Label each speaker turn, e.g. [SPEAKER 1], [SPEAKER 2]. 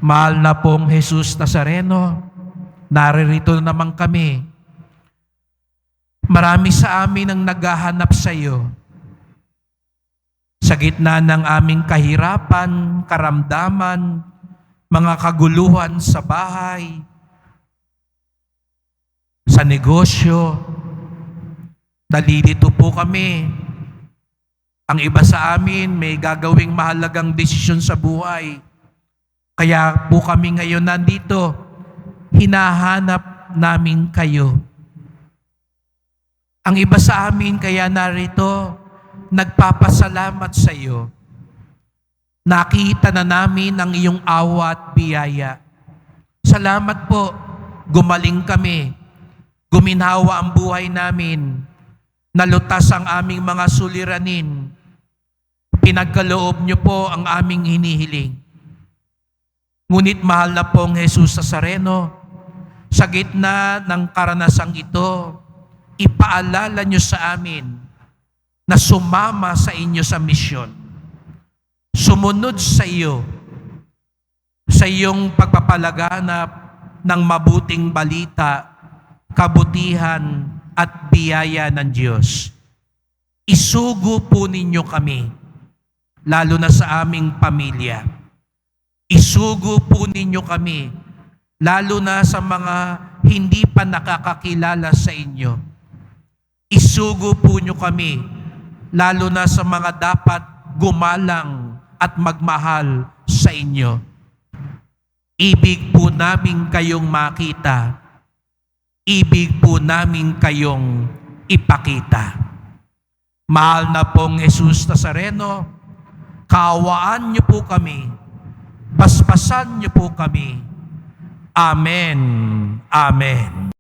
[SPEAKER 1] Mahal na pong Jesus Nazareno, naririto naman kami. Marami sa amin ang naghahanap sa iyo. Sa gitna ng aming kahirapan, karamdaman, mga kaguluhan sa bahay, sa negosyo, nalilito po kami. Ang iba sa amin may gagawing mahalagang desisyon sa buhay. Kaya po kami ngayon nandito, hinahanap namin kayo. Ang iba sa amin kaya narito, nagpapasalamat sa iyo. Nakita na namin ang iyong awa at biyaya. Salamat po, gumaling kami. Guminhawa ang buhay namin. Nalutas ang aming mga suliranin. Pinagkaloob niyo po ang aming hinihiling. Ngunit mahal na pong Jesus Nazareno, sa gitna ng karanasang ito, ipaalala niyo sa amin na sumama sa inyo sa misyon. Sumunod sa iyo, sa iyong pagpapalaganap ng mabuting balita, kabutihan at biyaya ng Diyos. Isugo po ninyo kami, lalo na sa aming pamilya. Isugo po ninyo kami, lalo na sa mga hindi pa nakakakilala sa inyo. Isugo po nyo kami, lalo na sa mga dapat gumalang at magmahal sa inyo. Ibig po namin kayong makita. Ibig po namin kayong ipakita. Mahal na pong Jesus Nazareno, kaawaan niyo po kami. Basbasan niyo po kami. Amen. Amen.